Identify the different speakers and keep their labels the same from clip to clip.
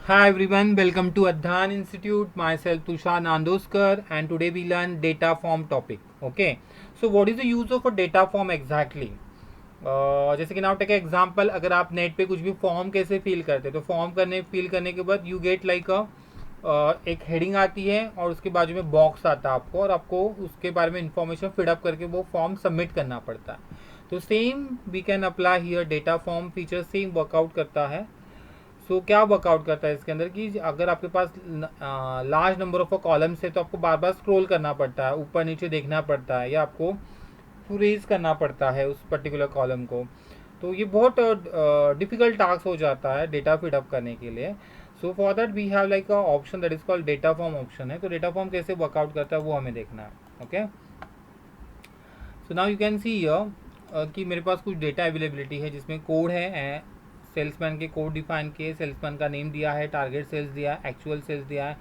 Speaker 1: Hi everyone, welcome to Adhan Institute. Myself Tushar Nandoskar, and today we learn data form topic. Okay, so what is the use of a data form exactly? जैसे कि now take example, अगर आप net पे कुछ भी form कैसे fill करते हैं, तो फिल करने के बाद यू गेट लाइक अ एक हेडिंग आती है और उसके बाजू में बॉक्स आता है आपको, और आपको उसके बारे में इंफॉर्मेशन फिडअप करके वो फॉर्म सबमिट करना पड़ता है. तो same we can apply here. Data form feature same work out करता है. क्या वर्कआउट करता है इसके अंदर कि अगर आपके पास लार्ज नंबर ऑफ कॉलम्स है, तो आपको बार बार स्क्रॉल करना पड़ता है, ऊपर नीचे देखना पड़ता है, या आपको रेज करना पड़ता है उस पर्टिकुलर कॉलम को. तो ये बहुत डिफिकल्ट टास्क हो जाता है डेटा फीडअप करने के लिए. So for that we have like a option that is called data form option है. तो डेटा फॉर्म कैसे वर्कआउट करता है वो हमें देखना है. Okay, so now you can see here कि मेरे पास कुछ डेटा अवेलेबिलिटी है जिसमें कोड है. सेल्समैन के कोड डिफाइन किए, सेल्समैन का नेम दिया है, टारगेट सेल्स दिया है, एक्चुअल सेल्स दिया है,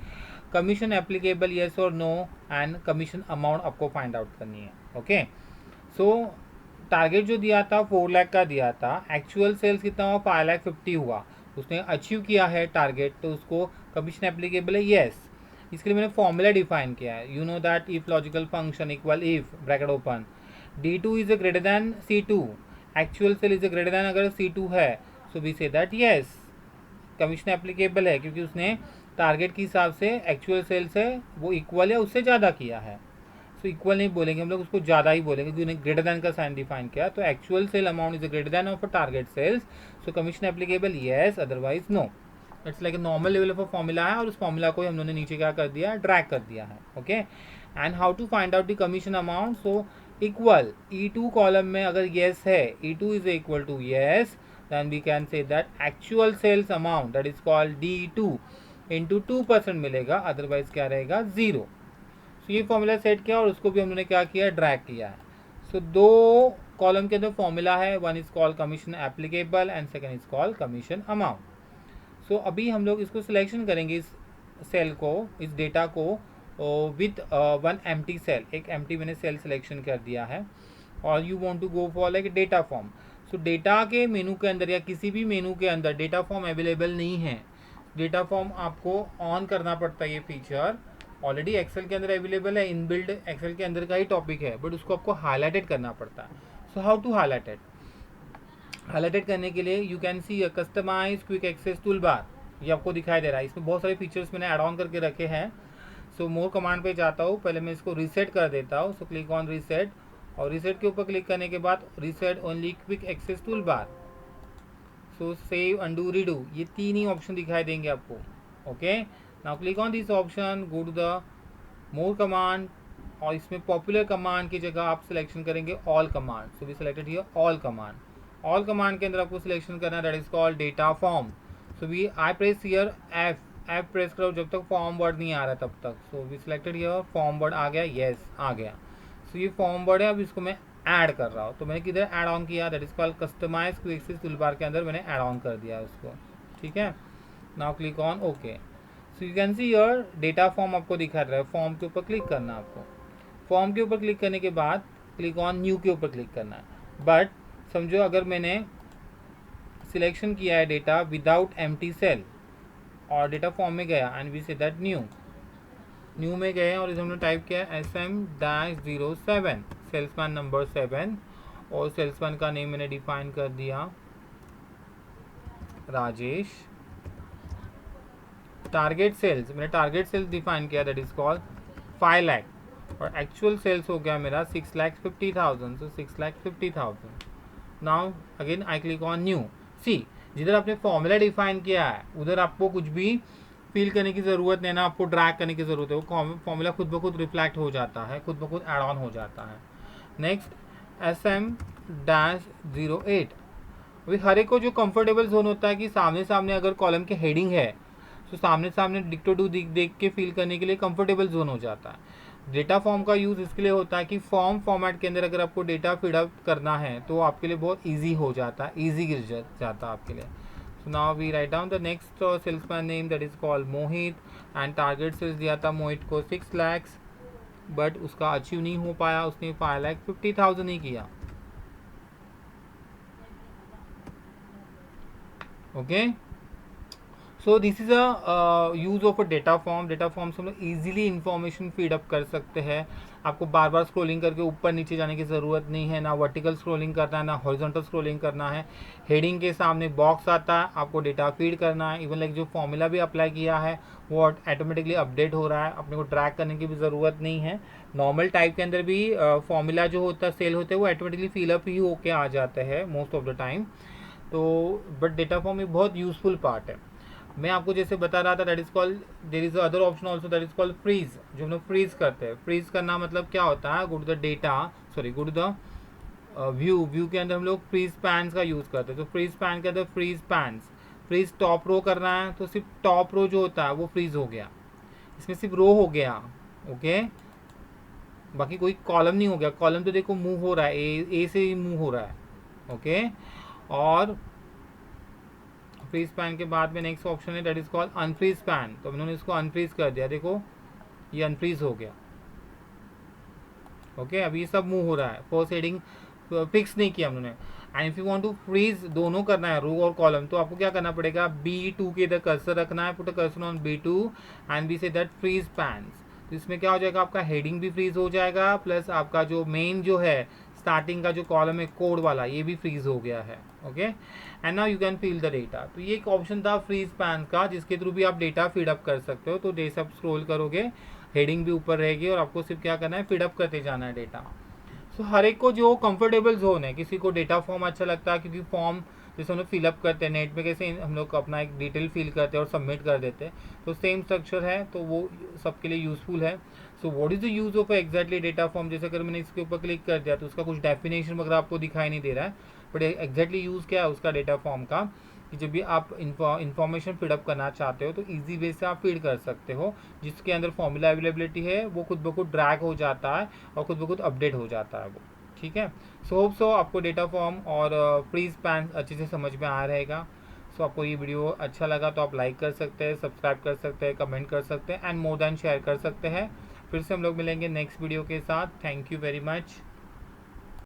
Speaker 1: कमीशन एप्लीकेबल येस और नो, एंड कमीशन अमाउंट आपको फाइंड आउट करनी है. ओके, सो टारगेट जो दिया था 4 लाख का दिया था, एक्चुअल सेल्स कितना हुआ 5,50,000 हुआ. उसने अचीव किया है टारगेट, तो उसको कमीशन एप्लीकेबल है येस. इसके लिए मैंने फॉर्मूला डिफाइन किया है. You know that if logical function equal if bracket open D2 is a greater than C2, actual sale is a greater than अगर C2 है, so we say that yes commission applicable है, क्योंकि उसने target के हिसाब से actual sale से वो इक्वल या उससे ज़्यादा किया है. सो इक्वल नहीं बोलेंगे हम लोग, उसको ज़्यादा ही बोलेंगे क्योंकि उन्हें ग्रेटर देन का साइन डिफाइन किया. तो actual sale amount is greater than of a target sales, so commission applicable yes, otherwise no. It's like normal level of formula है, और उस फॉर्मूला को हम लोगों ने नीचे क्या कर दिया, ड्रैग कर दिया है. Okay, and how to find out the commission amount. So equal E2 column में अगर येस है, E2 is equal to yes, then we can say that actual sales amount that is called D2 into 2% मिलेगा, otherwise क्या रहेगा 0. सो ये formula set किया और उसको भी हमने क्या किया, ड्रैग किया है. सो दो कॉलम के अंदर फॉर्मूला है, one is called commission applicable and second is called commission amount. So अभी हम लोग इसको सिलेक्शन करेंगे, इस सेल को, इस डेटा को विथ वन एम्प्टी सेल. एक एम्प्टी मैंने सेल सिलेक्शन कर दिया है, और you want to go for like data form. So data के मेनू के अंदर या किसी भी मेनू के अंदर डेटा फॉर्म अवेलेबल नहीं है. डेटा फॉर्म आपको ऑन करना पड़ता है. ये फीचर ऑलरेडी एक्सेल के अंदर अवेलेबल है, इनबिल्ड एक्सेल के अंदर का ही टॉपिक है, बट उसको आपको हाईलाइटेड करना पड़ता है. So how to highlighted. Highlighted करने के लिए you can see customize quick access tool bar. ये आपको दिखाई दे रहा है. इसमें बहुत सारे फीचर्स मैंने ऐड ऑन करके रखे हैं. सो मोर कमांड पे जाता हूँ, पहले मैं इसको रीसेट कर देता हूँ. सो क्लिक ऑन रीसेट, और रीसेट के ऊपर क्लिक करने के बाद reset only quick access tool bar. So save undo redo, ये तीन ही ऑप्शन दिखाई देंगे आपको. Okay, now click on this option, go to the more command, और इसमें पॉपुलर कमांड की जगह आप सिलेक्शन करेंगे all command. So we selected here all command. All command के अंदर आपको सिलेक्शन करना है, that is called data form. So we I press here F press करो जब तक फॉर्म वर्ड नहीं आ रहा तब तक. So we selected here form word आ गया, येस आ गया. सो ये फॉर्म वर्ड है, अब इसको मैं ऐड कर रहा हूँ. तो मैंने किधर ऐड ऑन किया, that is called customize quick access toolbar के अंदर मैंने ऐड ऑन कर दिया उसको. ठीक है, now click on okay. So you can see your data form आपको दिखा रहा है. फॉर्म के ऊपर क्लिक करना है आपको. फॉर्म के ऊपर क्लिक करने के बाद क्लिक ऑन न्यू के ऊपर क्लिक करना है. बट समझो अगर मैंने सिलेक्शन किया है डेटा विदाउट एम्प्टी सेल, और डेटा फॉर्म में गया, and we say that new. New में गए और इस हमने टाइप किया SM-07, सेल्समैन नंबर 7, और सेल्समैन का नेम मैंने डिफाइन कर दिया राजेश. टारगेट सेल्स मैंने टारगेट सेल्स डिफाइन किया, दैट इज कॉल्ड 5 लाख, और एक्चुअल सेल्स हो गया मेरा 6,50,000. So 6,50,000. Now again I click on new. See, जिधर आपने फॉर्मूला डिफाइन किया है उधर आपको कुछ भी फिल करने की ज़रूरत नहीं ना, आपको ड्रैग करने की ज़रूरत है. वो फॉर्मूला खुद ब खुद रिफ्लेक्ट हो जाता है, खुद ब खुद एड ऑन हो जाता है. Next SM-08. अभी हर एक को जो कंफर्टेबल जोन होता है कि सामने सामने अगर कॉलम के हेडिंग है, तो सामने सामने डिक्टो टू देख के फिल करने के लिए कंफर्टेबल जोन हो जाता है. डेटा फॉर्म का यूज़ इसके लिए होता है कि फॉर्म फॉर्मेट के अंदर अगर आपको डेटा फीडअप करना है तो आपके लिए बहुत ईजी हो जाता है, ईजी गिर जाता है आपके लिए. So now we write down the next salesman name, that is called Mohit, and target sales दिया था मोहित को 6 लाख, बट उसका अचीव नहीं हो पाया, उसने 5,50,000 ही किया. Okay, so this is a use of a data form. Data form से हम लोग ईजिली इन्फॉर्मेशन फीड अप कर सकते हैं। आपको बार बार स्क्रॉलिंग करके ऊपर नीचे जाने की ज़रूरत नहीं है, ना वर्टिकल स्क्रॉलिंग करना है, ना हॉरिजॉन्टल स्क्रॉलिंग करना है। हेडिंग के सामने बॉक्स आता है, आपको डेटा फीड करना है। इवन लाइक जो फॉर्मूला भी अप्लाई किया है वो ऑटोमेटिकली अपडेट हो रहा है, अपने को ट्रैक करने की भी ज़रूरत नहीं है। नॉर्मल टाइप के अंदर भी फॉर्मूला जो होता है सेल होते हैं वो ऑटोमेटिकली फिलअप ही होके आ जाता है मोस्ट ऑफ द टाइम। तो बट डेटा फॉर्म एक बहुत यूजफुल पार्ट है। मैं आपको जैसे बता रहा था, that is called, there is other option also, that is called freeze. जो हम लोग फ्रीज करते हैं, फ्रीज करना मतलब क्या होता है, go to the data, sorry go to the view. View के अंदर हम लोग फ्रीज पैन्स का यूज़ करते हैं। तो फ्रीज पैन के अंदर freeze panes, freeze top row करना है तो सिर्फ टॉप रो जो होता है वो फ्रीज हो गया, इसमें सिर्फ रो हो गया। ओके, बाकी कोई कॉलम नहीं हो गया। कॉलम तो देखो मूव हो रहा है, ए से ही मूव हो रहा है। ओके, और फ्रीज पैन के बाद में नेक्स्ट ऑप्शन है that is called unfreeze pan. तो उन्होंने इसको अनफ्रीज कर दिया, देखो ये अनफ्रीज हो गया। ओके, अभी ये सब मूव हो रहा है, फर्स्ट हेडिंग फिक्स नहीं किया हमने। And if you want to freeze दोनों करना है, रो और कॉलम, तो आपको क्या करना पड़ेगा, B2 के इधर कर्सर रखना है, put a cursor on B2 and we say that freeze panes. तो इसमें क्या हो जाएगा, आपका हेडिंग भी फ्रीज हो जाएगा, प्लस आपका जो मेन जो है स्टार्टिंग का जो कॉलम है कोड वाला, ये भी फ्रीज हो गया है। Okay, and now you can feel the data. तो ये एक ऑप्शन था फ्रीज पैन का, जिसके थ्रू भी आप डेटा फीड अप कर सकते हो। तो जैसे आप स्क्रॉल करोगे हेडिंग भी ऊपर रहेगी और आपको सिर्फ क्या करना है, फीड अप करते जाना है डेटा। सो हर एक को जो कंफर्टेबल जोन है, किसी को डेटा फॉर्म अच्छा लगता है क्योंकि फॉर्म जैसे हम लोग फिलअप करते हैं नेट में, कैसे हम लोग अपना एक डिटेल फिल करते हैं और सबमिट कर देते हैं, तो सेम स्ट्रक्चर है, तो वो सबके लिए यूजफुल है। So what is the use of exactly data form. जैसे अगर मैंने इसके ऊपर क्लिक कर दिया तो उसका कुछ डेफिनेशन वगैरह आपको दिखाई नहीं दे रहा है, बट एग्जैक्टली यूज़ क्या है उसका डेटा फॉर्म का, कि जब भी आप इंफॉर्मेशन फीडअप करना चाहते हो तो इजी वे से आप फीड कर सकते हो, जिसके अंदर फॉर्मूला अवेलेबिलिटी है वो खुद ब खुद ड्रैग हो जाता है और खुद ब खुद अपडेट हो जाता है वो। ठीक है, सो होप सो आपको डेटा फॉर्म और फ्रीज पैन अच्छे से समझ में आ रहेगा। सो आपको ये वीडियो अच्छा लगा तो आप लाइक कर सकते हैं, सब्सक्राइब कर सकते हैं, कमेंट कर सकते हैं एंड मोर देन शेयर कर सकते हैं। फिर से हम लोग मिलेंगे नेक्स्ट वीडियो के साथ। Thank you very much.